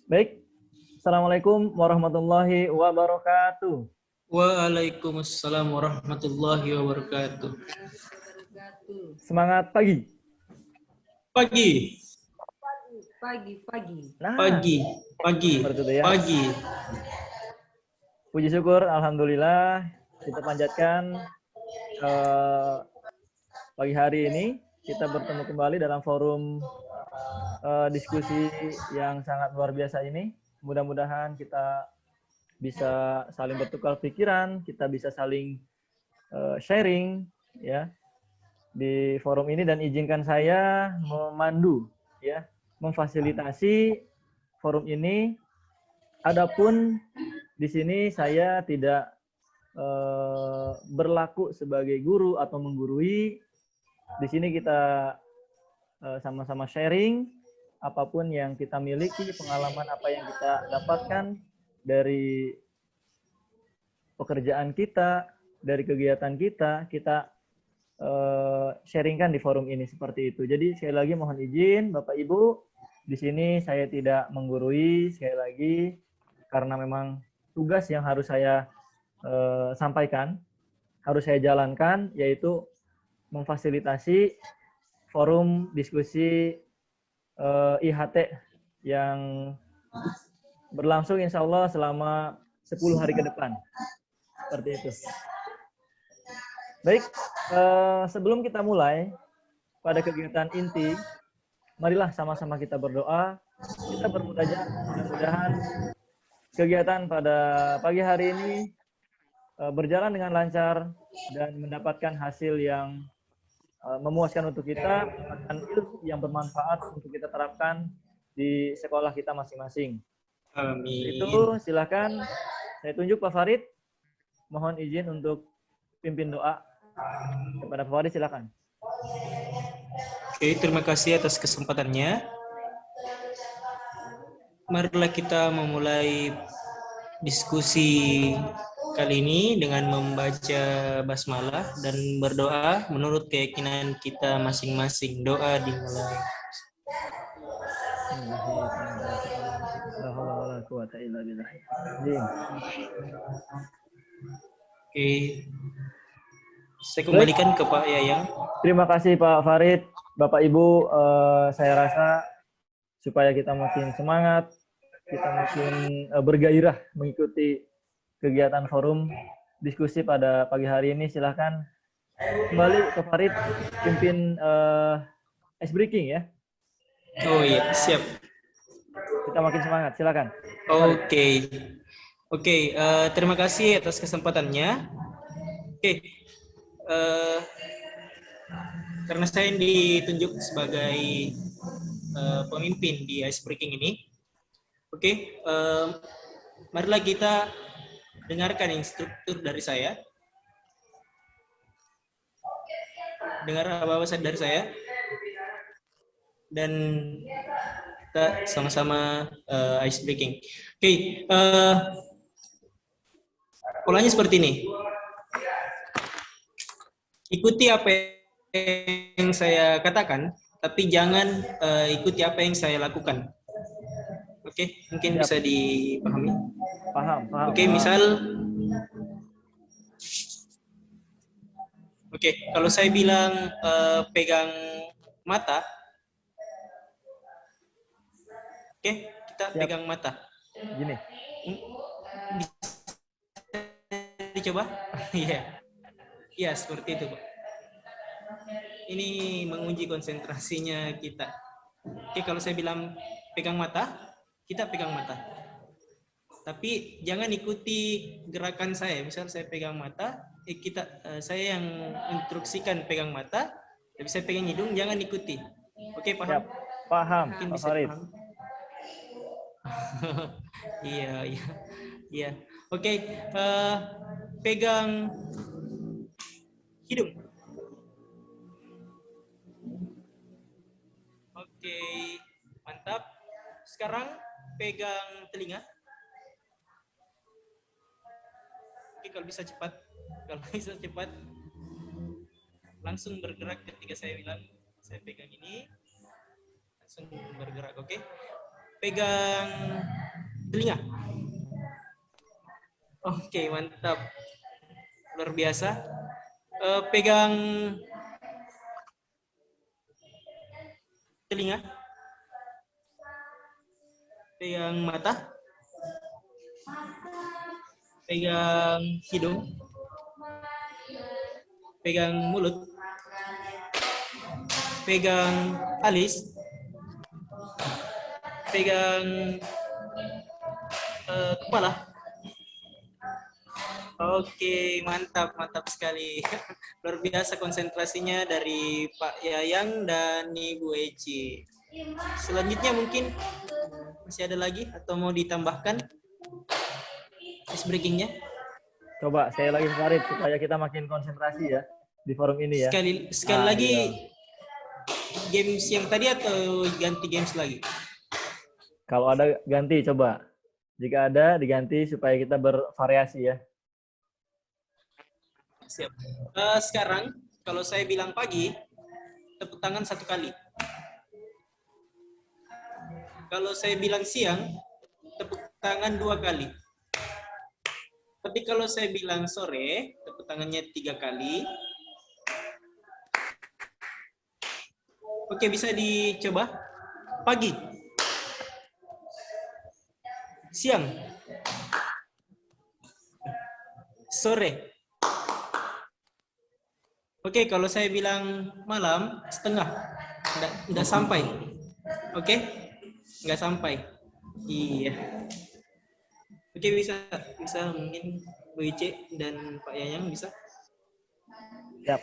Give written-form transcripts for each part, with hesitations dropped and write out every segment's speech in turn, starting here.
Baik, Assalamualaikum warahmatullahi wabarakatuh. Waalaikumsalam warahmatullahi wabarakatuh. Semangat pagi. Pagi, Nah, pagi, pagi, seperti itu ya. pagi. Puji syukur, alhamdulillah kita panjatkan pagi hari ini kita bertemu kembali dalam forum diskusi yang sangat luar biasa ini. Mudah-mudahan kita bisa saling bertukar pikiran, kita bisa saling sharing ya di forum ini, dan izinkan saya memandu ya, memfasilitasi forum ini. Adapun di sini saya tidak berlaku sebagai guru atau menggurui. Di sini kita sama-sama sharing apapun yang kita miliki, pengalaman apa yang kita dapatkan dari pekerjaan kita, dari kegiatan kita, kita sharingkan di forum ini seperti itu. Jadi sekali lagi mohon izin Bapak Ibu, di sini saya tidak menggurui sekali lagi karena memang tugas yang harus saya sampaikan, harus saya jalankan, yaitu memfasilitasi forum diskusi IHT yang berlangsung insya Allah selama 10 hari ke depan. Seperti itu. Baik, sebelum kita mulai pada kegiatan inti, marilah sama-sama kita berdoa. Kita bermunajat, mudah-mudahan kegiatan pada pagi hari ini berjalan dengan lancar dan mendapatkan hasil yang memuaskan untuk kita, mendapatkan ilmu yang bermanfaat untuk kita terapkan di sekolah kita masing-masing. Amin. Itu silakan saya tunjuk Pak Farid. Mohon izin untuk pimpin doa kepada Pak Farid, silakan. Oke, terima kasih atas kesempatannya. Marilah kita memulai diskusi kali ini dengan membaca basmalah dan berdoa menurut keyakinan kita masing-masing. Doa dimulai. Oke, saya kembalikan ke Pak Yayang. Terima kasih Pak Farid. Bapak Ibu, saya rasa supaya kita makin semangat, kita makin bergairah mengikuti kegiatan forum diskusi pada pagi hari ini, silahkan kembali ke Farid pimpin ice breaking ya. Oh iya, siap. Kita makin semangat, silakan. Oke, terima kasih atas kesempatannya. Oke, karena saya ditunjuk sebagai pemimpin di ice breaking ini. Oke, marilah kita dengarkan instruktur dari saya. Dengar apa-apa dari saya. Dan kita sama-sama ice breaking. Oke, polanya seperti ini. Ikuti apa yang saya katakan, tapi jangan ikuti apa yang saya lakukan. Oke, mungkin bisa dipahami. Paham. Oke, misal, kalau saya bilang pegang mata, kita pegang mata. Gini. Bisa dicoba? Iya. Iya, seperti itu, Pak. Ini menguji konsentrasinya kita. Oke, kalau saya bilang pegang mata, kita pegang mata. Tapi jangan ikuti gerakan saya. Misal saya pegang mata, saya yang instruksikan pegang mata, tapi saya pegang hidung, jangan ikuti. Oke, paham? Paham, mungkin Pak bisa Farid. dipaham. Iya. Oke, pegang hidung. Oke, mantap. Sekarang pegang telinga. Oke, kalau bisa cepat. Langsung bergerak ketika saya bilang saya pegang ini. Langsung bergerak, oke? pegang telinga. Oke, mantap. Luar biasa. Pegang telinga. Pegang mata. Pegang hidung. Pegang mulut. Pegang alis. Pegang kepala. Oke, mantap, mantap sekali. Luar biasa konsentrasinya dari Pak Yayang dan Ibu Eci. Selanjutnya mungkin masih ada lagi atau mau ditambahkan ice breakingnya? Coba saya lagi Farid supaya kita makin konsentrasi ya di forum ini ya. Sekali lagi iya. games yang tadi atau ganti games lagi? Kalau ada ganti coba. Jika ada diganti supaya kita bervariasi ya. Siap. Sekarang kalau saya bilang pagi, tepuk tangan 1 kali. Kalau saya bilang siang, tepuk tangan 2 kali. Tapi kalau saya bilang sore, tepuk tangannya 3 kali. Oke, bisa dicoba. Pagi. Siang. Sore. Oke, kalau saya bilang malam, setengah. Nggak sampai. Oke? Nggak sampai. Iya. Oke, bisa mungkin Bu Ice dan Pak Yayang bisa? Siap.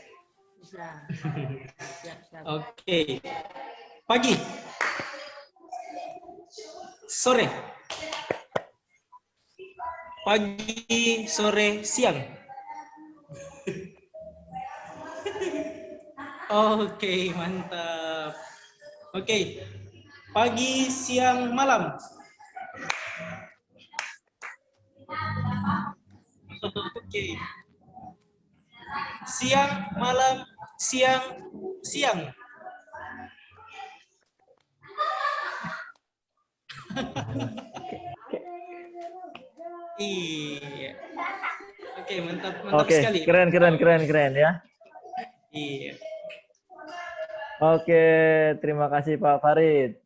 Bisa. Siap. Oke. Pagi. Sore. Pagi, sore, siang. Oke, mantap. Oke. Pagi, siang, malam. Oke. Siang, malam, siang. Iya. Oke, mantap Oke, sekali. keren ya. Iya. Oke, terima kasih Pak Farid.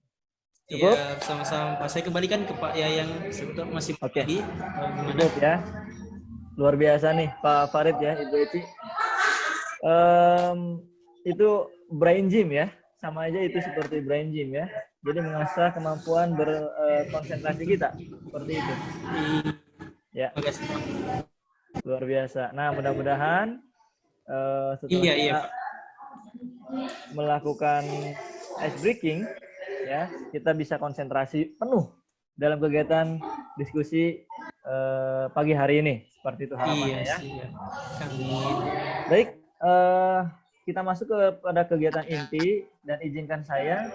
Cukup? Iya, sama-sama. Saya kembalikan ke Pak Yayang sebetulnya masih pagi. Cukup ya. Luar biasa nih Pak Farid ya, Ibu Eci. Itu brain gym ya. Sama aja itu seperti brain gym ya. Jadi mengasah kemampuan berkonsentrasi kita. Seperti itu. Ya. Luar biasa. Nah, mudah-mudahan setelah kita melakukan ice breaking ya, kita bisa konsentrasi penuh dalam kegiatan diskusi pagi hari ini. Seperti itu harapannya ya. Baik, kita masuk kepada kegiatan inti dan izinkan saya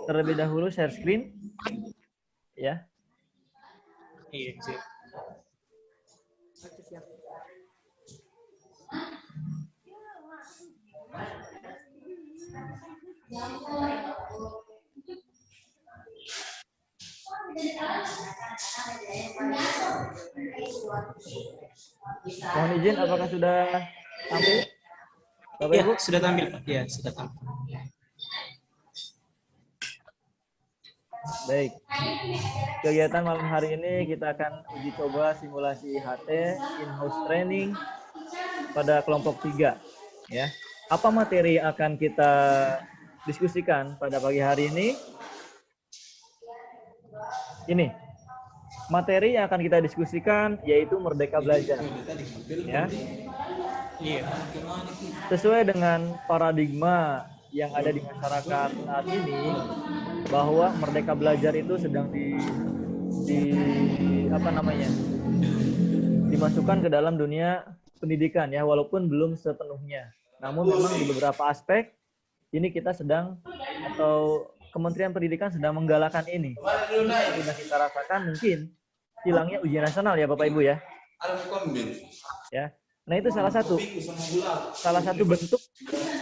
terlebih dahulu share screen ya. Iya, siap. Mohon izin, apakah sudah tampil? Bapak Ya, Ibu? sudah tampil, Pak. Ya, sudah tampil. Baik. Kegiatan malam hari ini kita akan uji coba simulasi HT in-house training pada kelompok 3 ya. Apa materi yang akan kita diskusikan pada pagi hari ini? Ini. Materi yang akan kita diskusikan yaitu Merdeka Belajar. Ya. Iya. Sesuai dengan paradigma yang ada di masyarakat saat ini, bahwa Merdeka Belajar itu sedang dimasukkan ke dalam dunia pendidikan ya, walaupun belum sepenuhnya. Namun memang di beberapa aspek ini kita sedang, atau Kementerian Pendidikan sedang menggalakkan ini. Sudah kita rasakan mungkin hilangnya ujian nasional ya Bapak Ibu ya. Ya. Nah itu salah satu bentuk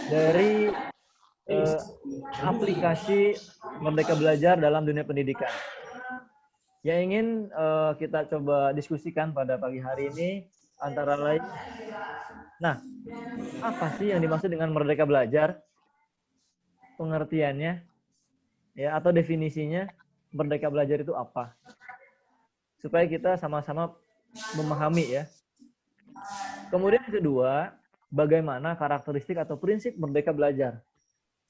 dari aplikasi merdeka belajar dalam dunia pendidikan. Yang ingin kita coba diskusikan pada pagi hari ini antara lain, nah, apa sih yang dimaksud dengan merdeka belajar? Pengertiannya, ya, atau definisinya merdeka belajar itu apa? Supaya kita sama-sama memahami ya. Kemudian yang kedua, bagaimana karakteristik atau prinsip merdeka belajar?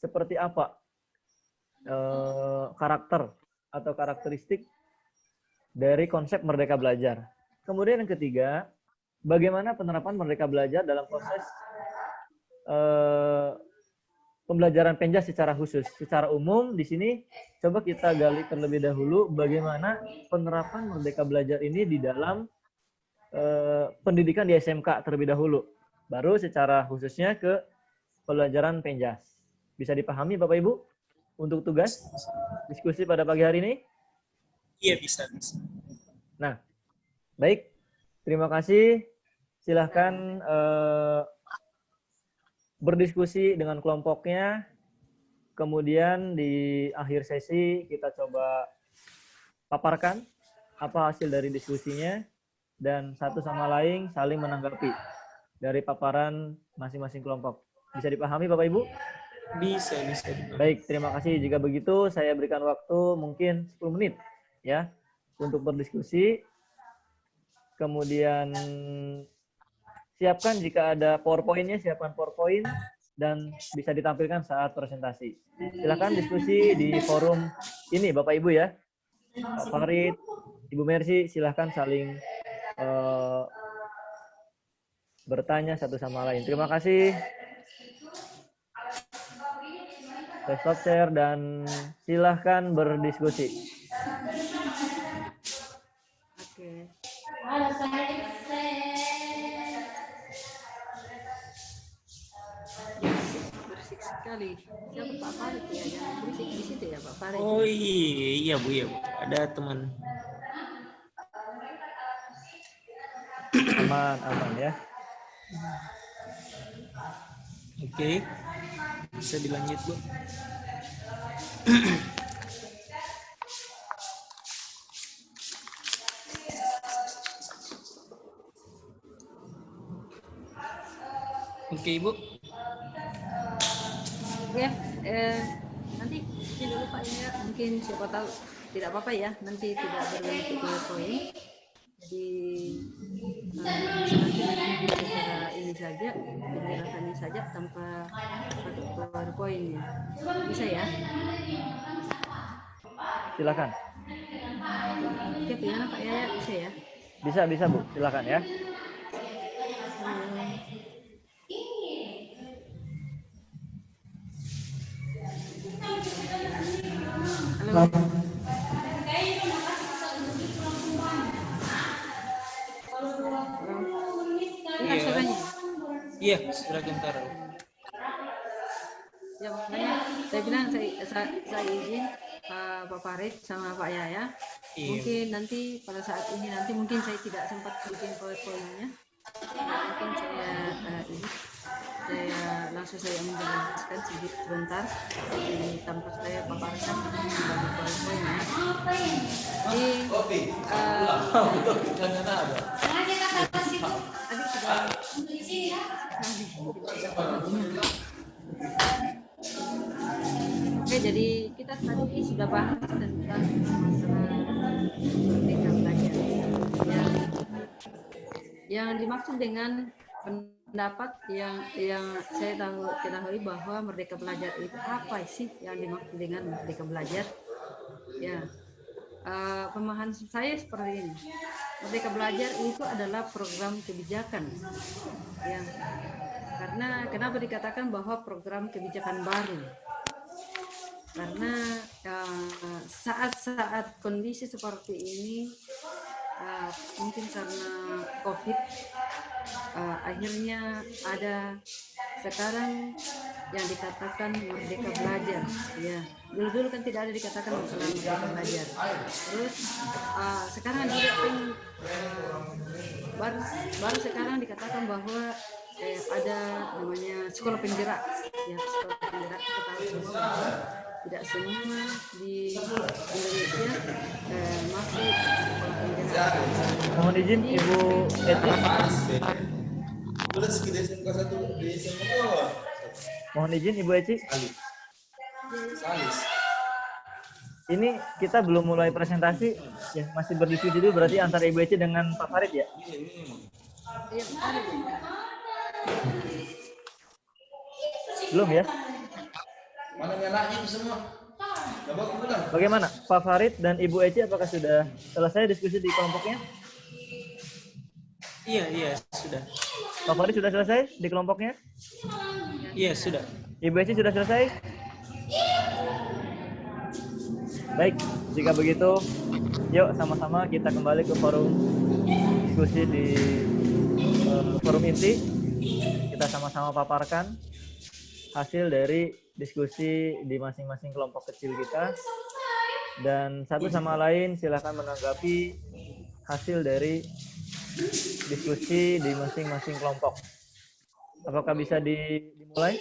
Seperti apa karakter atau karakteristik dari konsep merdeka belajar? Kemudian yang ketiga, bagaimana penerapan merdeka belajar dalam proses pembelajaran Penjas secara khusus. Secara umum di sini coba kita gali terlebih dahulu bagaimana penerapan merdeka belajar ini di dalam pendidikan di SMK terlebih dahulu. Baru secara khususnya ke pembelajaran Penjas. Bisa dipahami Bapak Ibu untuk tugas diskusi pada pagi hari ini? Iya, bisa. Nah, baik. Terima kasih. Silahkan berdiskusi dengan kelompoknya. Kemudian di akhir sesi kita coba paparkan apa hasil dari diskusinya dan satu sama lain saling menanggapi dari paparan masing-masing kelompok. Bisa dipahami Bapak Ibu? Bisa. Baik, terima kasih. Jika begitu saya berikan waktu mungkin 10 menit ya untuk berdiskusi. Kemudian siapkan jika ada PowerPoint-nya, siapkan PowerPoint dan bisa ditampilkan saat presentasi. Silakan diskusi di forum ini Bapak Ibu ya. Pak Farid, Ibu Mercy, silakan saling bertanya satu sama lain. Terima kasih. Saya stop share dan silahkan berdiskusi. Oke. Berisik sekali. Siapa Pak Farid ya? Yang berisik di situ ya Pak Farid. Oh iya Bu, iya Bu. Ada teman. Aman ya. Oke. Bisa dilanjut Bu. Oke Ibu. Ya, nanti ini dulu Pak ya. Mungkin siapa tahu tidak apa-apa ya. Nanti tidak berbentuk PowerPoint. Jadi nanti secara ini saja, penjelasannya saja tanpa PowerPoint ya. Bisa ya? Silakan. Oke, gimana Pak ya? Bisa ya? Bisa Bu, silakan ya. Halo. Dengar suaranya? Iya, suara gentar. Ya makanya saya bilang saya izin Pak Farid sama Pak Yaya. Iya. Mungkin nanti pada saat ini nanti mungkin saya tidak sempat bikin PowerPoint-nya. Mungkin saya langsung menjelaskan sedikit sebentar tanpa saya paparkan bagi PowerPoint-nya. Oke, jadi kita tadi sudah bahas tentang masalah merdeka belajar. Yang dimaksud dengan pendapat yang saya ketahui bahwa merdeka belajar itu apa sih yang dimaksud dengan merdeka belajar? Ya, pemahaman saya seperti ini. Merdeka belajar itu adalah program kebijakan. Ya, karena kenapa dikatakan bahwa program kebijakan baru? Karena saat-saat kondisi seperti ini, mungkin karena COVID, akhirnya ada sekarang yang dikatakan merdeka belajar. Ya, dulu kan tidak ada dikatakan masalah merdeka belajar. Terus sekarang juga kan baru sekarang dikatakan bahwa ada namanya sekolah penggerak. Ya, sekolah penggerak kita tahu semua. tidak semua di Indonesia masuk sekolah penggerak. Mohon izin Ibu Eti. Mohon izin Ibu Eci. Ini kita belum mulai presentasi, ya masih berdiskusi dulu berarti antara Ibu Eci dengan Pak Farid ya? Iya, ada. Belum ya? Bagaimana Pak Farid dan Ibu Eci, apakah sudah selesai diskusi di kelompoknya? Iya, sudah. Pak Farid sudah selesai di kelompoknya? Iya, sudah. Ibu Eci sudah selesai? Baik, jika begitu, yuk sama-sama kita kembali ke forum diskusi di forum inti. Kita sama-sama paparkan hasil dari diskusi di masing-masing kelompok kecil kita. Dan satu sama lain silakan menanggapi hasil dari diskusi di masing-masing kelompok. Apakah bisa dimulai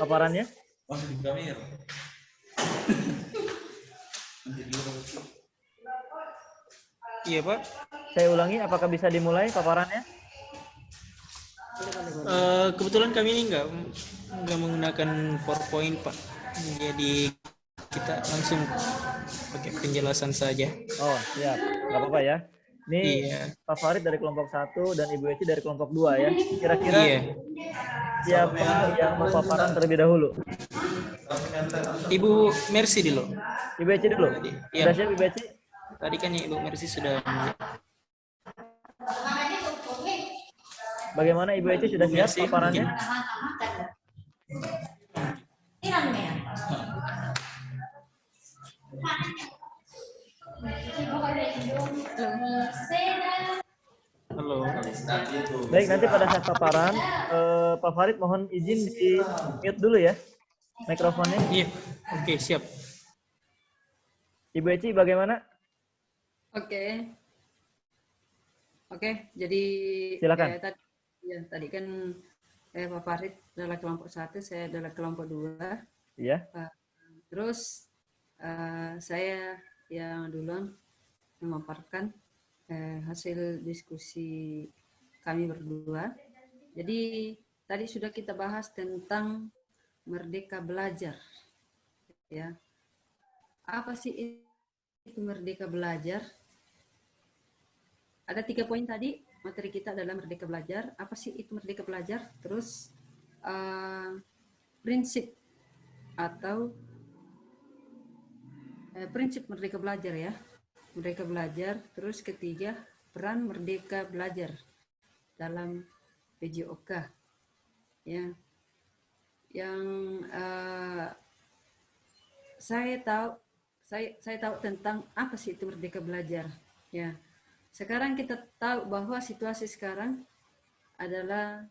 paparannya? Iya, Pak. Saya ulangi, apakah bisa dimulai paparannya? Kebetulan kami ini nggak menggunakan PowerPoint, Pak. Jadi kita langsung pakai penjelasan saja. Oh, siap. Nggak apa-apa ya. Ini Iya. Pak Farid dari kelompok 1 dan Ibu Eci dari kelompok 2 ya. Kira-kira Iya. siapa yang mau paparan terlebih dahulu? Ibu Mercy dulu. Ibu Eci dulu. Iya. Sudah siap Ibu Eci? Tadi kan Ibu Mercy sudah. Bagaimana Ibu Eci, sudah siap Mercy, paparannya? Halo. Baik, nanti pada saat paparan, Pak Farid mohon izin di mute dulu ya mikrofonnya. Iya. Oke, siap. Ibu Eci bagaimana? Oke, jadi Silakan. tadi kan Pak Farid adalah kelompok 1, saya adalah kelompok 2. Iya. Terus saya yang duluan memaparkan hasil diskusi kami berdua. Jadi tadi sudah kita bahas tentang merdeka belajar. Ya. Apa sih itu merdeka belajar? Ada 3 poin tadi, materi kita adalah merdeka belajar. Apa sih itu merdeka belajar? Terus prinsip atau prinsip merdeka belajar ya. Merdeka belajar. Terus ketiga, peran merdeka belajar dalam PJOK. Ya. Yang saya tahu tentang apa sih itu merdeka belajar. Ya. Sekarang kita tahu bahwa situasi sekarang adalah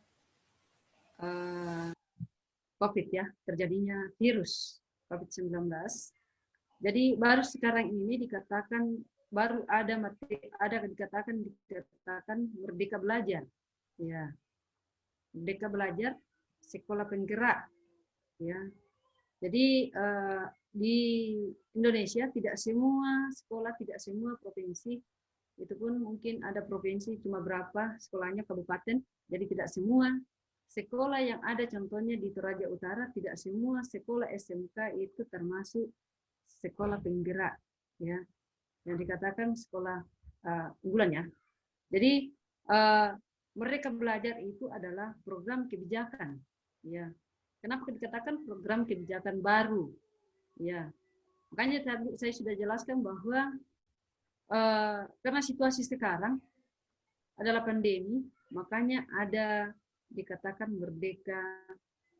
COVID ya, terjadinya virus COVID-19. Jadi baru sekarang ini dikatakan baru dikatakan merdeka belajar. Ya. Merdeka belajar sekolah penggerak ya. Jadi di Indonesia tidak semua sekolah, tidak semua provinsi, itu pun mungkin ada provinsi cuma berapa sekolahnya kabupaten, jadi tidak semua sekolah yang ada, contohnya di Toraja Utara, tidak semua sekolah SMK itu termasuk sekolah penggerak ya, yang dikatakan sekolah unggulan ya. Jadi Merdeka Belajar itu adalah program kebijakan ya. Kenapa dikatakan program kebijakan baru ya? Makanya tadi saya sudah jelaskan bahwa karena situasi sekarang adalah pandemi, makanya ada dikatakan Merdeka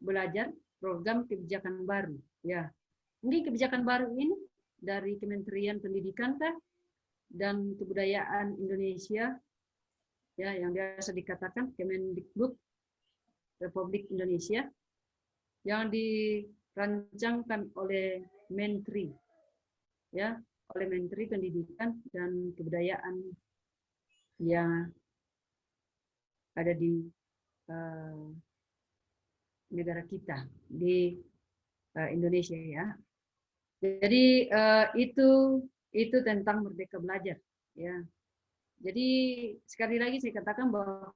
Belajar program kebijakan baru ya. Ini kebijakan baru ini dari Kementerian Pendidikan dan Kebudayaan Indonesia ya, yang biasa dikatakan Kemendikbud Republik Indonesia, yang dirancangkan oleh Menteri ya, oleh Menteri Pendidikan dan Kebudayaan yang ada di negara kita di Indonesia ya. Jadi itu tentang Merdeka Belajar, ya. Jadi sekali lagi saya katakan bahwa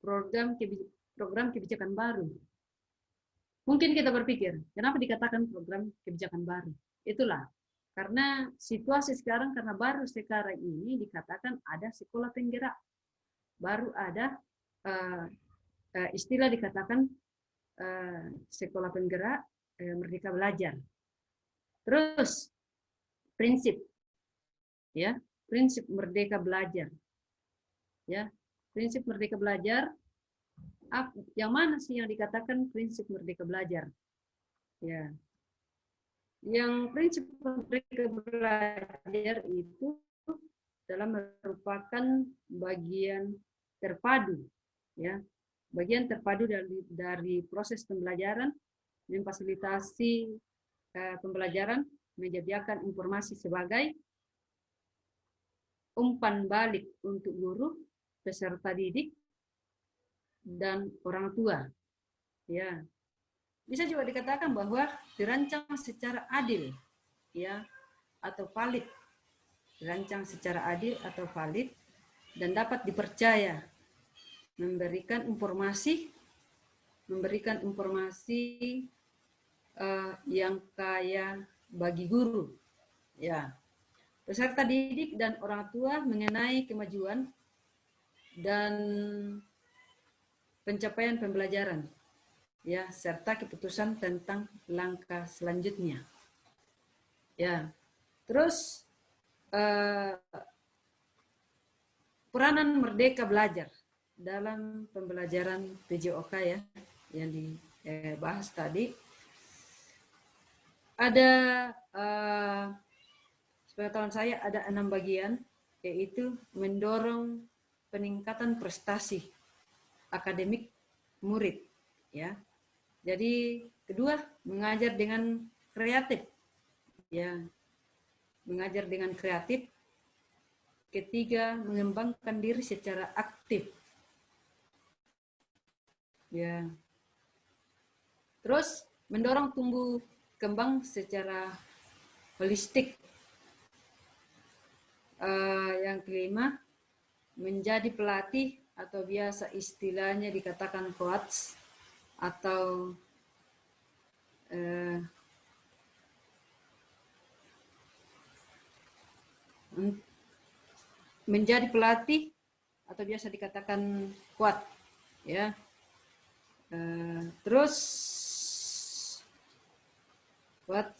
program kebijakan baru. Mungkin kita berpikir, kenapa dikatakan program kebijakan baru? Itulah karena situasi sekarang, karena baru sekarang ini dikatakan ada sekolah penggerak, baru ada istilah dikatakan sekolah penggerak Merdeka Belajar. Terus prinsip, ya, prinsip Merdeka Belajar, ya, prinsip Merdeka Belajar. Yang mana sih yang dikatakan prinsip Merdeka Belajar? Ya, yang prinsip Merdeka Belajar itu dalam merupakan bagian terpadu, ya, bagian terpadu dari proses pembelajaran, memfasilitasi pembelajaran, menyediakan informasi sebagai umpan balik untuk guru, peserta didik, dan orang tua. Ya, bisa juga dikatakan bahwa dirancang secara adil, ya, atau valid, dirancang secara adil atau valid dan dapat dipercaya, memberikan informasi yang kaya bagi guru, ya, peserta didik dan orang tua mengenai kemajuan dan pencapaian pembelajaran, ya, serta keputusan tentang langkah selanjutnya. Ya, terus peranan Merdeka Belajar dalam pembelajaran PJOK, ya, yang dibahas tadi. Ada sepengetahuan saya ada 6 bagian, yaitu mendorong peningkatan prestasi akademik murid, ya. Jadi kedua, mengajar dengan kreatif, ya, mengajar dengan kreatif. Ketiga, mengembangkan diri secara aktif, ya. Terus mendorong tumbuh kembang secara holistik. Yang kelima, menjadi pelatih atau biasa istilahnya dikatakan coach atau menjadi pelatih atau biasa dikatakan kuat, ya. Terus kuat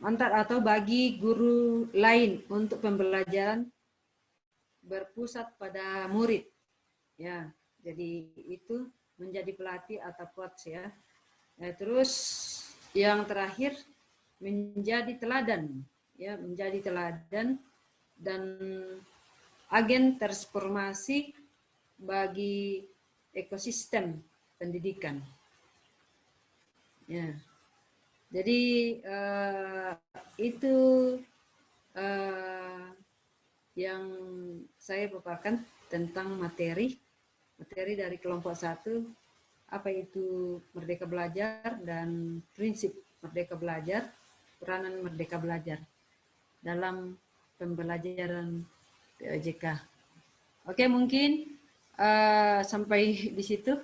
antar atau bagi guru lain untuk pembelajaran berpusat pada murid, ya. Jadi itu menjadi pelatih atau coach, ya. Terus yang terakhir menjadi teladan, ya, menjadi teladan dan agen transformasi bagi ekosistem pendidikan, ya. Jadi itu yang saya paparkan tentang materi dari kelompok 1, apa itu Merdeka Belajar dan prinsip Merdeka Belajar, peranan Merdeka Belajar dalam pembelajaran POJK. Oke, mungkin sampai di situ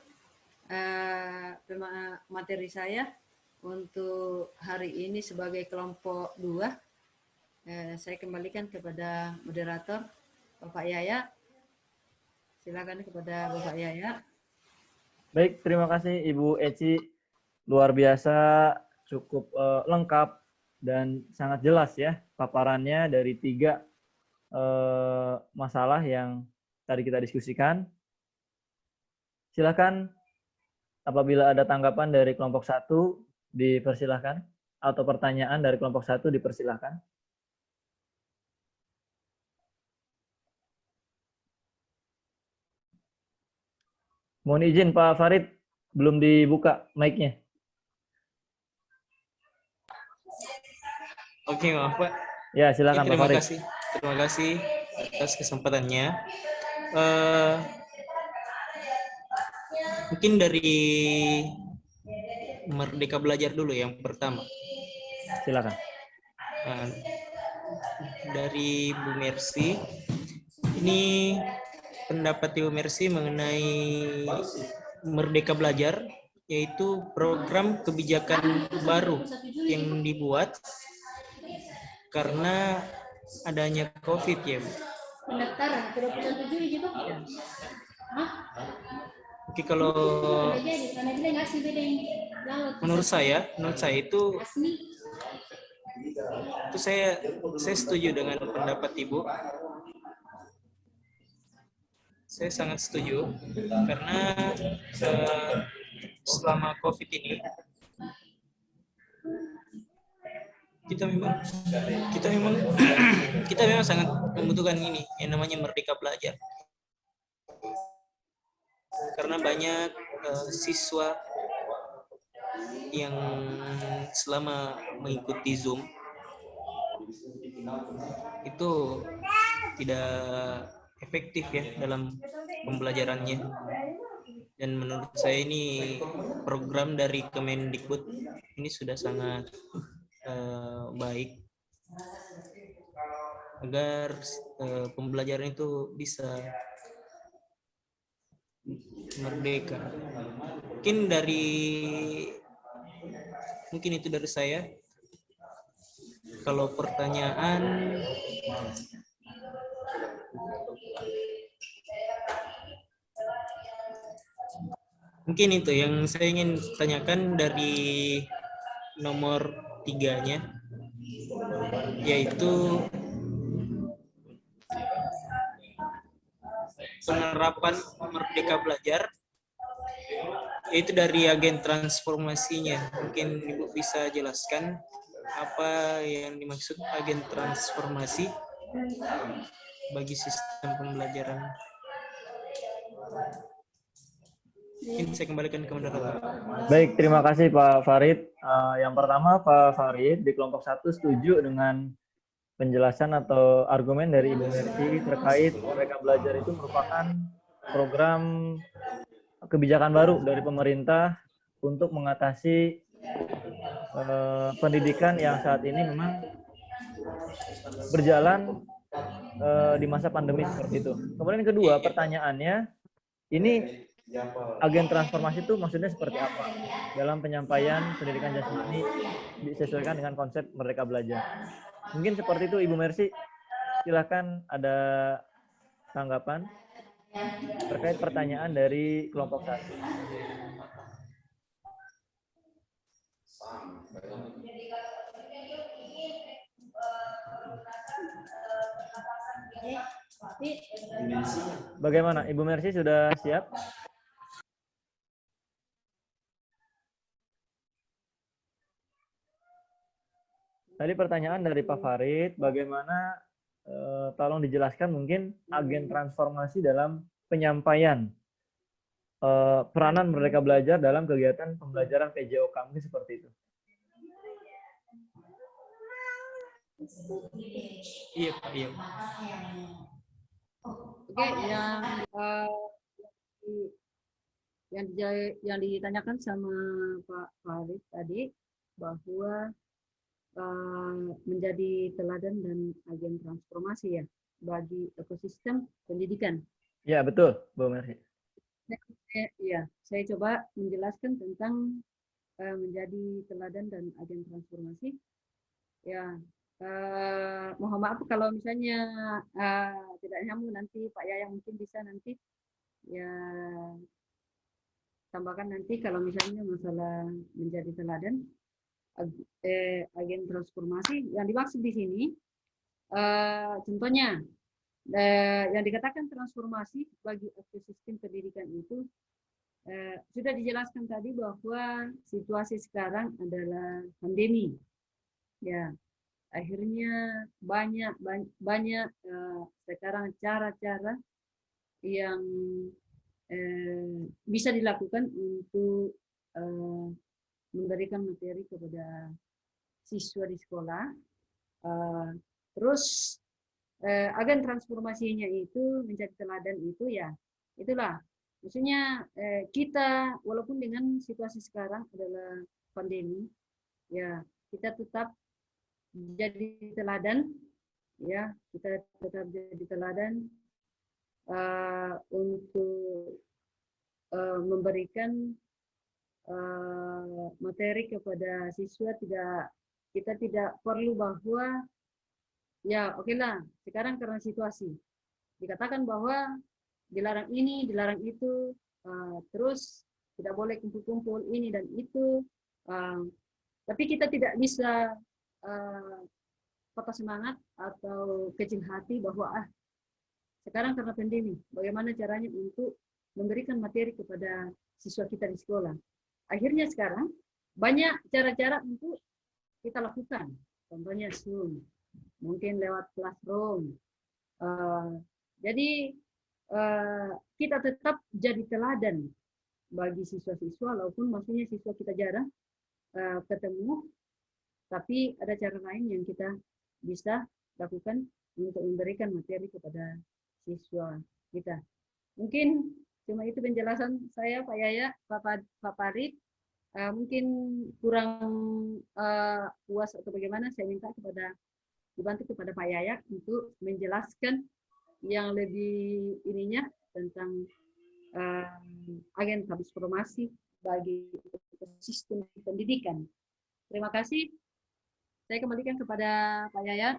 materi saya untuk hari ini sebagai kelompok 2. Saya kembalikan kepada moderator Bapak Yaya. Silakan kepada Bapak Yaya. Baik, terima kasih Ibu Eci. Luar biasa, cukup lengkap dan sangat jelas, ya, paparannya dari 3 masalah yang tadi kita diskusikan. Silakan apabila ada tanggapan dari kelompok 1 dipersilahkan, atau pertanyaan dari kelompok 1 dipersilahkan. Mohon izin Pak Farid, belum dibuka mic-nya. Oke, maaf Pak. Ya, silakan Pak Farid. Terima kasih atas kesempatannya. Mungkin dari Merdeka Belajar dulu yang pertama. Silakan. Nah, dari Bu Mercy, ini pendapat Ibu Mercy mengenai Merdeka Belajar, yaitu program kebijakan baru yang dibuat karena adanya COVID ya, Bu. Pendaftaran ke 27 hiji Pak. Hah? Oke, kalau menurut saya itu saya setuju dengan pendapat Ibu. Saya sangat setuju karena selama COVID ini kita memang sangat membutuhkan ini yang namanya Merdeka Belajar, karena banyak siswa yang selama mengikuti Zoom itu tidak efektif ya dalam pembelajarannya, dan menurut saya ini program dari Kemendikbud ini sudah sangat baik agar pembelajaran itu bisa merdeka. Mungkin itu dari saya. Kalau pertanyaan mungkin itu yang saya ingin tanyakan dari nomor 3-nya, yaitu penerapan Merdeka Belajar, yaitu dari agen transformasinya. Mungkin Ibu bisa jelaskan apa yang dimaksud agen transformasi bagi sistem pembelajaran. Mungkin saya kembalikan ke moderator. Baik, terima kasih Pak Farid. Yang pertama Pak Farid di kelompok 1 setuju dengan penjelasan atau argumen dari Ibu Mercy terkait Merdeka Belajar itu merupakan program kebijakan baru dari pemerintah untuk mengatasi pendidikan yang saat ini memang berjalan di masa pandemi seperti itu. Kemudian kedua, pertanyaannya, ini agen transformasi itu maksudnya seperti apa? Dalam penyampaian pendidikan jasmani disesuaikan dengan konsep Merdeka Belajar. Mungkin seperti itu Ibu Mercy. Silakan ada tanggapan terkait pertanyaan dari kelompok 1. Bagaimana? Ibu Mercy sudah siap? Tadi pertanyaan dari Pak Farid, bagaimana tolong dijelaskan mungkin agen transformasi dalam penyampaian peranan Merdeka Belajar dalam kegiatan pembelajaran PJOK, mungkin seperti itu. Iya, Pak. Iya. Oke, yang ditanyakan sama Pak Farid tadi bahwa menjadi teladan dan agen transformasi ya bagi ekosistem pendidikan. Ya, betul, Bu Mercy. Ya, saya coba menjelaskan tentang menjadi teladan dan agen transformasi. Ya, mohon maaf kalau misalnya tidak nyambung, nanti Pak Yayang mungkin bisa nanti ya tambahkan nanti kalau misalnya masalah menjadi teladan agen transformasi yang dimaksud di sini contohnya yang dikatakan transformasi bagi ekosistem pendidikan itu sudah dijelaskan tadi bahwa situasi sekarang adalah pandemi ya, akhirnya banyak sekarang cara-cara yang bisa dilakukan untuk memberikan materi kepada siswa di sekolah. Terus agen transformasinya itu menjadi teladan itu ya, itulah. Maksudnya kita walaupun dengan situasi sekarang adalah pandemi, ya kita tetap jadi teladan, ya, kita tetap jadi teladan untuk memberikan materi kepada siswa. Kita tidak perlu bahwa ya oke lah sekarang karena situasi dikatakan bahwa dilarang ini, dilarang itu, terus tidak boleh kumpul-kumpul ini dan itu, tapi kita tidak bisa patah semangat atau kecil hati bahwa sekarang karena pandemi, bagaimana caranya untuk memberikan materi kepada siswa kita di sekolah. Akhirnya sekarang banyak cara-cara untuk kita lakukan. Contohnya Zoom, mungkin lewat Classroom. Jadi kita tetap jadi teladan bagi siswa-siswa, walaupun maksudnya siswa kita jarang ketemu, tapi ada cara lain yang kita bisa lakukan untuk memberikan materi kepada siswa kita. Mungkin cuma itu penjelasan saya, Pak Yaya, Pak Farid. Mungkin kurang puas atau bagaimana, saya minta dibantu kepada Pak Yaya untuk menjelaskan yang lebih ininya tentang agen transformasi bagi sistem pendidikan. Terima kasih. Saya kembalikan kepada Pak Yaya.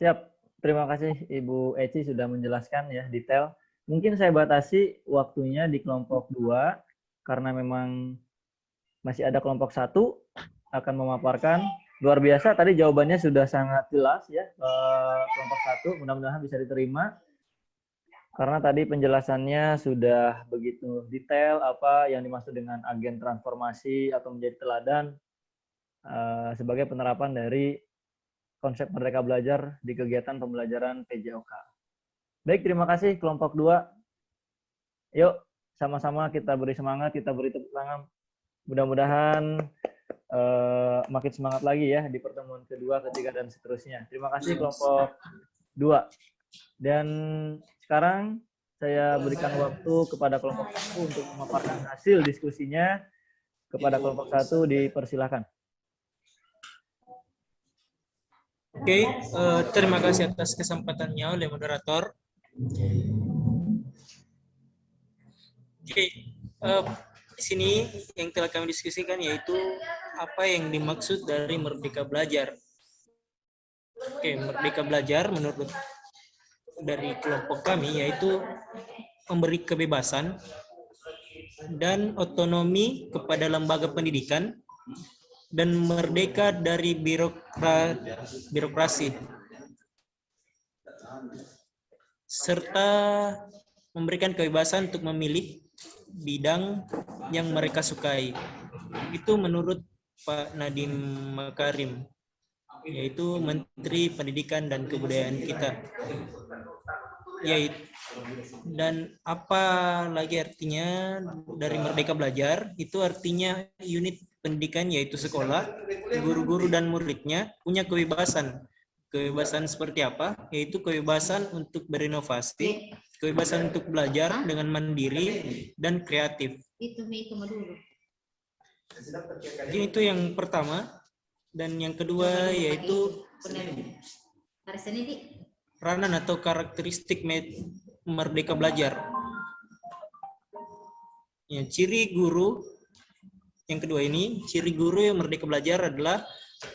Siap. Terima kasih Ibu Eci sudah menjelaskan ya detail. Mungkin saya batasi waktunya di kelompok 2 karena memang masih ada kelompok 1 akan memaparkan. Luar biasa tadi jawabannya sudah sangat jelas ya kelompok 1. Mudah-mudahan bisa diterima. Karena tadi penjelasannya sudah begitu detail apa yang dimaksud dengan agen transformasi atau menjadi teladan sebagai penerapan dari konsep Merdeka Belajar di kegiatan pembelajaran PJOK. Baik, terima kasih kelompok 2. Yuk, sama-sama kita beri semangat, kita beri tepuk tangan. Mudah-mudahan makin semangat lagi ya di pertemuan kedua, ketiga, dan seterusnya. Terima kasih kelompok 2. Dan sekarang saya berikan waktu kepada kelompok 1 untuk memaparkan hasil diskusinya. Kepada kelompok 1 dipersilakan. Oke, terima kasih atas kesempatannya oleh moderator. Oke, di sini yang telah kami diskusikan yaitu apa yang dimaksud dari Merdeka Belajar. Oke, Merdeka Belajar menurut dari kelompok kami yaitu memberi kebebasan dan otonomi kepada lembaga pendidikan dan merdeka dari birokrasi, serta memberikan kebebasan untuk memilih bidang yang mereka sukai. Itu menurut Pak Nadiem Makarim, yaitu Menteri Pendidikan dan Kebudayaan kita. Dan apa lagi artinya dari Merdeka Belajar? Itu artinya unit pendidikan yaitu sekolah, guru-guru dan muridnya punya kebebasan. Kebebasan seperti apa? Yaitu kebebasan untuk berinovasi, kebebasan untuk belajar dengan mandiri dan kreatif. Jadi itu yang pertama. Dan yang kedua yaitu peranan atau karakteristik Merdeka Belajar. Ya, ciri guru yang kedua ini, ciri guru yang Merdeka Belajar adalah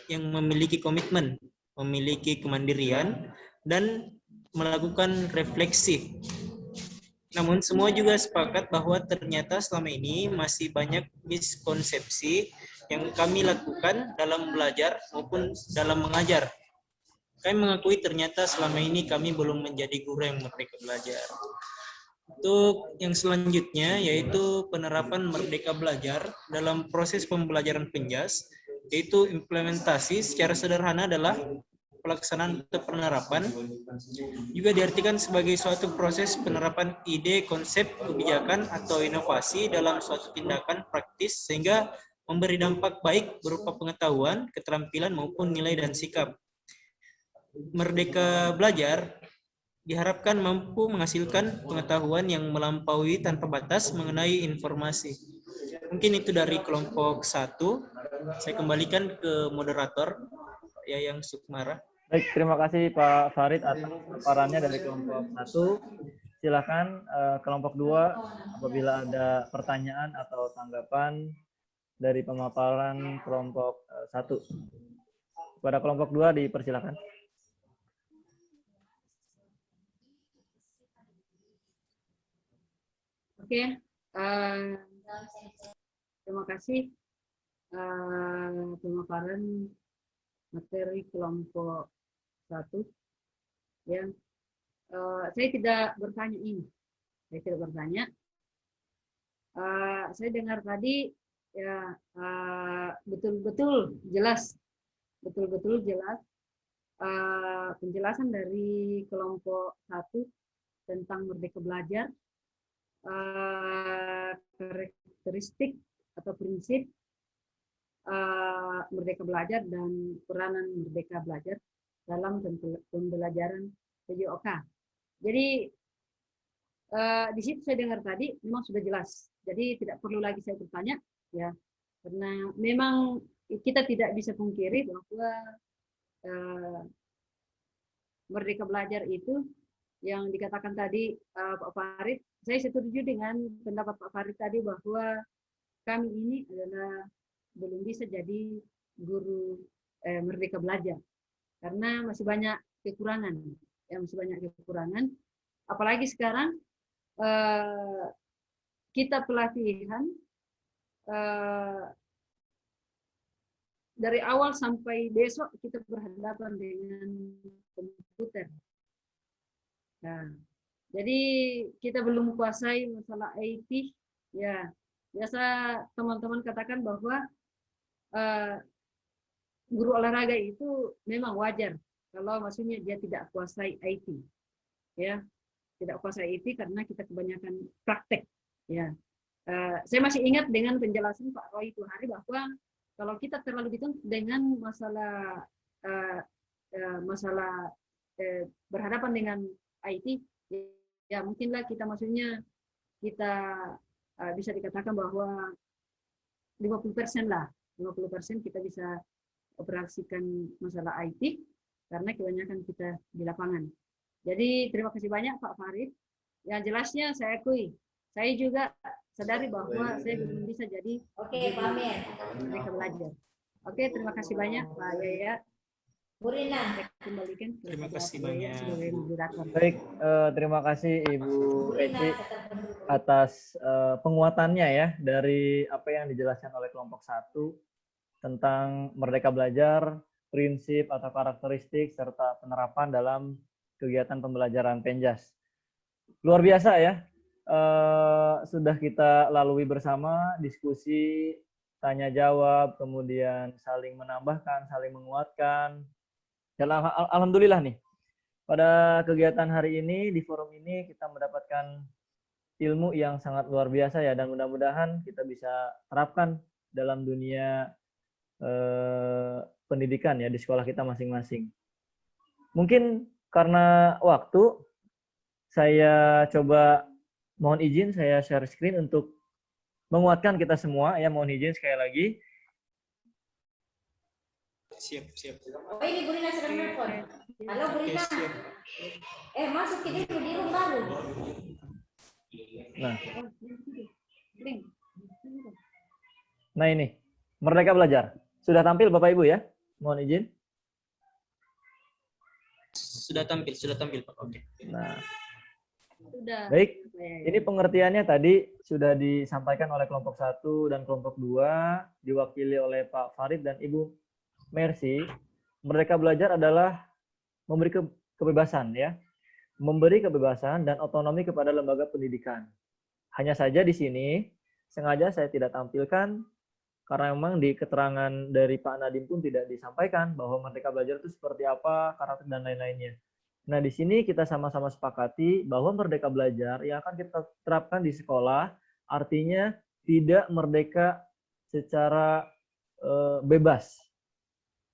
yang memiliki komitmen, memiliki kemandirian, dan melakukan refleksi. Namun semua juga sepakat bahwa ternyata selama ini masih banyak miskonsepsi yang kami lakukan dalam belajar maupun dalam mengajar. Kami mengakui ternyata selama ini kami belum menjadi guru yang Merdeka Belajar. Untuk yang selanjutnya yaitu penerapan Merdeka Belajar dalam proses pembelajaran penjas, yaitu implementasi secara sederhana adalah pelaksanaan atau penerapan, juga diartikan sebagai suatu proses penerapan ide, konsep, kebijakan, atau inovasi dalam suatu tindakan praktis sehingga memberi dampak baik berupa pengetahuan, keterampilan, maupun nilai dan sikap. Merdeka Belajar diharapkan mampu menghasilkan pengetahuan yang melampaui tanpa batas mengenai informasi. Mungkin itu dari kelompok 1. Saya kembalikan ke moderator Yayang Sukmara. Baik, terima kasih Pak Farid atas paparannya dari kelompok 1. Silakan kelompok 2 apabila ada pertanyaan atau tanggapan dari pemaparan kelompok 1. Kepada kelompok 2 dipersilakan. Oke, terima kasih pemaparan materi kelompok 1. Ya, saya tidak bertanya ini. Saya tidak bertanya. Saya dengar tadi ya betul-betul jelas penjelasan dari kelompok 1 tentang Merdeka Belajar, karakteristik atau prinsip Merdeka Belajar dan peranan Merdeka Belajar dalam pembelajaran PJOK. Jadi di situ saya dengar tadi memang sudah jelas. Jadi tidak perlu lagi saya bertanya, ya, karena memang kita tidak bisa pungkiri bahwa Merdeka Belajar itu yang dikatakan tadi Pak Farid. Saya setuju dengan pendapat Pak Farid tadi bahwa kami ini adalah belum bisa jadi guru Merdeka Belajar karena masih banyak kekurangan, ya, masih banyak kekurangan. Apalagi sekarang kita pelatihan dari awal sampai besok kita berhadapan dengan komputer. Nah, jadi kita belum kuasai masalah IT. Ya, biasa teman-teman katakan bahwa guru olahraga itu memang wajar kalau maksudnya dia tidak kuasai IT. Ya, tidak kuasai IT karena kita kebanyakan praktek. Ya, saya masih ingat dengan penjelasan Pak Roy itu hari bahwa kalau kita terlalu dituntut dengan masalah berhadapan dengan IT, ya mungkinlah kita maksudnya kita bisa dikatakan bahwa 50% lah, 50% kita bisa operasikan masalah IT karena kebanyakan kita di lapangan. Jadi terima kasih banyak Pak Farid. Yang jelasnya saya akui, saya juga sadari bahwa saya belum bisa jadi Merdeka Belajar. Oke, terima kasih banyak Pak Yaya. Terima kasih banyak. Baik, terima kasih Ibu Eci atas penguatannya ya dari apa yang dijelaskan oleh kelompok 1 tentang Merdeka Belajar, prinsip atau karakteristik serta penerapan dalam kegiatan pembelajaran Penjas. Luar biasa ya, sudah kita lalui bersama diskusi, tanya jawab, kemudian saling menambahkan, saling menguatkan. Dan alhamdulillah nih, pada kegiatan hari ini, di forum ini kita mendapatkan ilmu yang sangat luar biasa ya, dan mudah-mudahan kita bisa terapkan dalam dunia pendidikan ya di sekolah kita masing-masing. Mungkin karena waktu, saya coba mohon izin saya share screen untuk menguatkan kita semua ya, mohon izin sekali lagi. Siap. Oh, ini Bu Rina sedang nelfon. Halo Bu Rina. Masuk ke di room baru. Nah ini, Merdeka Belajar. Sudah tampil Bapak Ibu ya? Mohon izin. Sudah tampil Pak. Oke. Nah, Sudah. baik. Ini pengertiannya tadi sudah disampaikan oleh kelompok 1 dan kelompok 2, diwakili oleh Pak Farid dan Ibu Mercy. Merdeka Belajar adalah memberi kebebasan ya. Memberi kebebasan dan otonomi kepada lembaga pendidikan. Hanya saja di sini sengaja saya tidak tampilkan karena memang di keterangan dari Pak Nadiem pun tidak disampaikan bahwa Merdeka Belajar itu seperti apa, karakter dan lain-lainnya. Nah, di sini kita sama-sama sepakati bahwa Merdeka Belajar yang akan kita terapkan di sekolah artinya tidak merdeka secara bebas.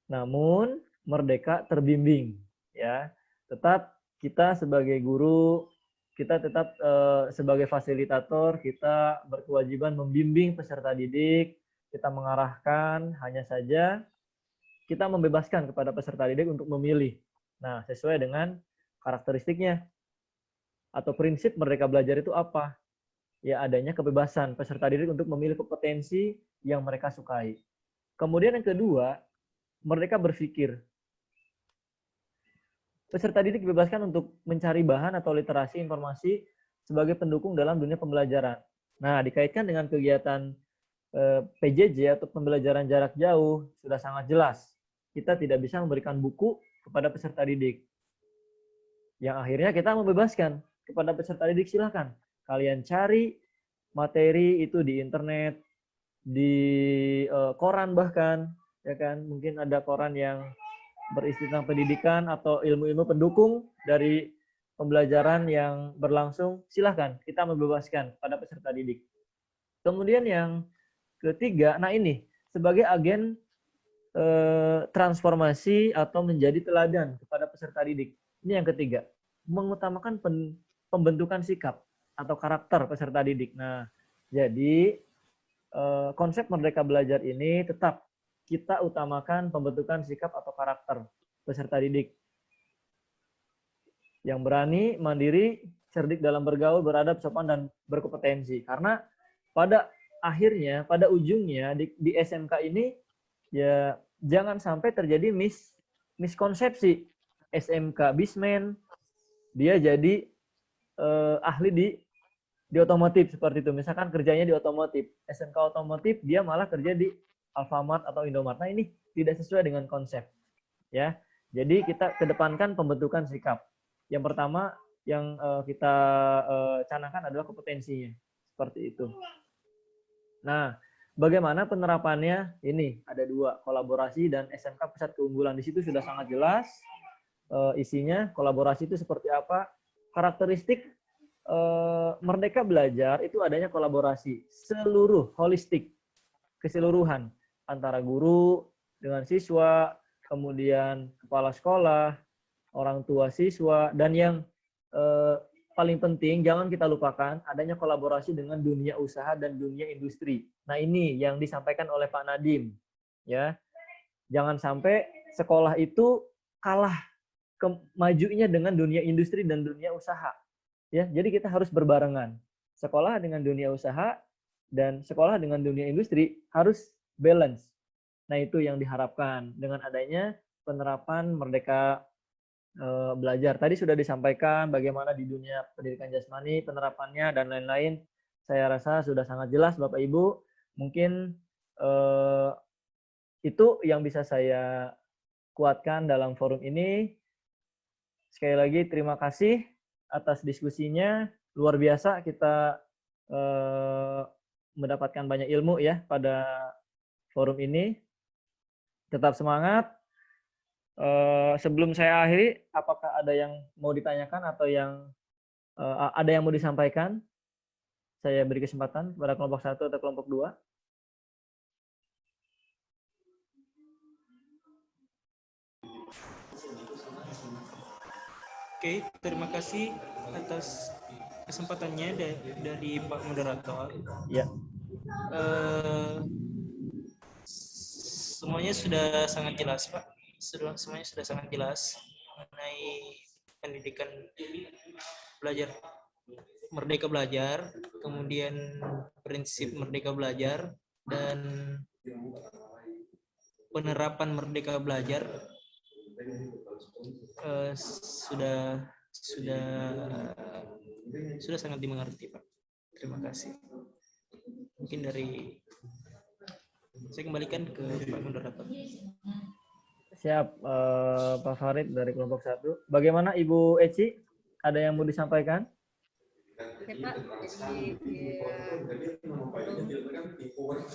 Namun merdeka terbimbing ya. Tetap kita sebagai guru, kita tetap sebagai fasilitator, kita berkewajiban membimbing peserta didik kita mengarahkan, hanya saja kita membebaskan kepada peserta didik untuk memilih. Nah, sesuai dengan karakteristiknya atau prinsip Merdeka Belajar itu apa? Ya, adanya kebebasan peserta didik untuk memilih kompetensi yang mereka sukai. Kemudian yang kedua, merdeka berpikir. Peserta didik dibebaskan untuk mencari bahan atau literasi informasi sebagai pendukung dalam dunia pembelajaran. Nah, dikaitkan dengan kegiatan PJJ atau pembelajaran jarak jauh sudah sangat jelas. Kita tidak bisa memberikan buku kepada peserta didik. Yang akhirnya kita membebaskan kepada peserta didik, silakan kalian cari materi itu di internet, di koran bahkan, ya kan? Mungkin ada koran yang berisi tentang pendidikan atau ilmu-ilmu pendukung dari pembelajaran yang berlangsung, silahkan kita membebaskan pada peserta didik. Kemudian yang ketiga, nah ini sebagai agen transformasi atau menjadi teladan kepada peserta didik. Ini yang ketiga, mengutamakan pembentukan sikap atau karakter peserta didik. Nah, jadi konsep Merdeka Belajar ini tetap kita utamakan pembentukan sikap atau karakter peserta didik yang berani, mandiri, cerdik dalam bergaul, beradab, sopan, dan berkompetensi. Karena pada akhirnya, pada ujungnya di SMK ini ya jangan sampai terjadi miskonsepsi. SMK bismen, dia jadi ahli di otomotif seperti itu. Misalkan kerjanya di otomotif, SMK otomotif, dia malah kerja di Alfamart atau Indomaret. Nah, ini tidak sesuai dengan konsep. Ya, jadi kita kedepankan pembentukan sikap. Yang pertama yang kita canangkan adalah kompetensinya. Seperti itu. Nah, bagaimana penerapannya? Ini ada dua, kolaborasi dan SMK Pusat Keunggulan. Di situ sudah sangat jelas isinya. Kolaborasi itu seperti apa? Karakteristik Merdeka Belajar itu adanya kolaborasi seluruh, holistik, keseluruhan antara guru dengan siswa, kemudian kepala sekolah, orang tua siswa, dan yang paling penting jangan kita lupakan adanya kolaborasi dengan dunia usaha dan dunia industri. Nah, ini yang disampaikan oleh Pak Nadiem, ya. Jangan sampai sekolah itu kalah kemajunya dengan dunia industri dan dunia usaha. Ya, jadi kita harus berbarengan. Sekolah dengan dunia usaha dan sekolah dengan dunia industri harus balance. Nah, itu yang diharapkan dengan adanya penerapan Merdeka Belajar. Tadi sudah disampaikan bagaimana di dunia pendidikan jasmani, penerapannya, dan lain-lain. Saya rasa sudah sangat jelas, Bapak Ibu. Mungkin itu yang bisa saya kuatkan dalam forum ini. Sekali lagi terima kasih atas diskusinya. Luar biasa kita mendapatkan banyak ilmu ya pada forum ini. Tetap semangat. Sebelum saya akhiri, apakah ada yang mau ditanyakan atau ada yang mau disampaikan? Saya beri kesempatan kepada kelompok 1 atau kelompok 2. Oke, terima kasih atas kesempatannya dari Pak Moderator. Ya. Semuanya sudah sangat jelas, Pak. Semuanya sudah sangat jelas mengenai pendidikan belajar, Merdeka Belajar, kemudian prinsip Merdeka Belajar, dan penerapan Merdeka Belajar. Sudah sangat dimengerti, Pak. Terima kasih. Mungkin saya kembalikan ke Pak Moderator. Siap, Pak Farid dari kelompok 1. Bagaimana Ibu Eci? Ada yang mau disampaikan? Oke, Pak.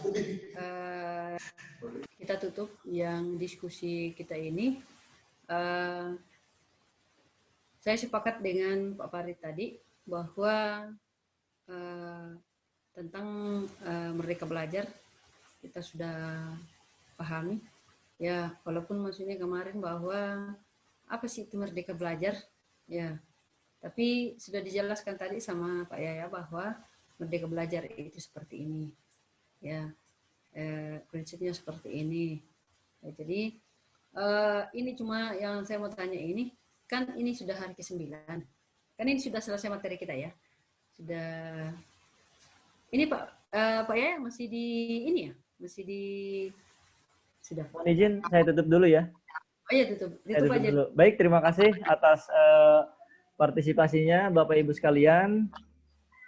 Jadi kita tutup yang diskusi kita ini. Saya sepakat dengan Pak Farid tadi bahwa tentang Merdeka Belajar kita sudah pahami. Ya, walaupun maksudnya kemarin bahwa apa sih itu Merdeka Belajar? Ya, tapi sudah dijelaskan tadi sama Pak Yaya bahwa Merdeka Belajar itu seperti ini. Ya, prinsipnya seperti ini. Ya, jadi ini cuma yang saya mau tanya ini, kan ini sudah hari ke-9. Kan ini sudah selesai materi kita ya. Sudah. Ini Pak Yaya masih di ini ya? Masih di sudah. Mohon izin saya tutup dulu ya. Oh iya, tutup. Saya tutup Aja. dulu. Baik, terima kasih atas partisipasinya Bapak Ibu sekalian.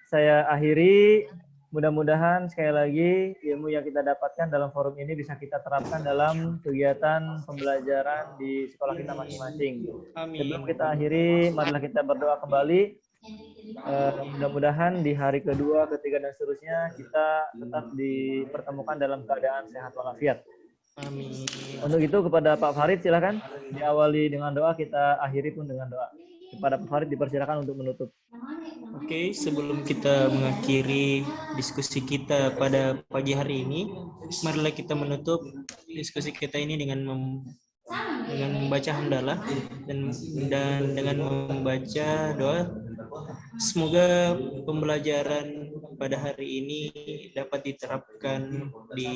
Saya akhiri. Mudah-mudahan sekali lagi ilmu yang kita dapatkan dalam forum ini bisa kita terapkan dalam kegiatan pembelajaran di sekolah kita masing-masing. Sebelum kita akhiri, marilah kita berdoa kembali. Mudah-mudahan di hari kedua, ketiga, dan seterusnya kita tetap dipertemukan dalam keadaan sehat walafiat. Amin. Untuk itu kepada Pak Farid silakan diawali dengan doa, kita akhiri pun dengan doa. Kepada Pak Farid dipersilakan untuk menutup. Oke, sebelum kita mengakhiri diskusi kita pada pagi hari ini, marilah kita menutup diskusi kita ini dengan membaca hamdalah dan dengan membaca doa. Semoga pembelajaran pada hari ini dapat diterapkan di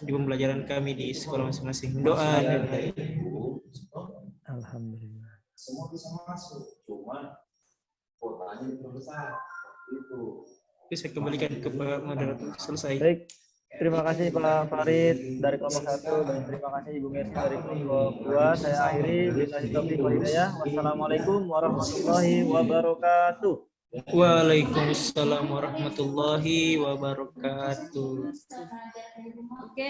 pembelajaran kami di sekolah masing-masing. Doa dan Alhamdulillah. Semua bisa masuk, cuma kotanya diperbesar. Itu. saya kembalikan ke Pak Moderator. Selesai. Baik, terima kasih Pak Farid dari kelompok 1 dan terima kasih Ibu Mercy dari kelompok 2. Saya akhiri. Billahi taufiq wal hidayah. Wassalamualaikum warahmatullahi wabarakatuh. Waalaikumsalam warahmatullahi wabarakatuh. Oke.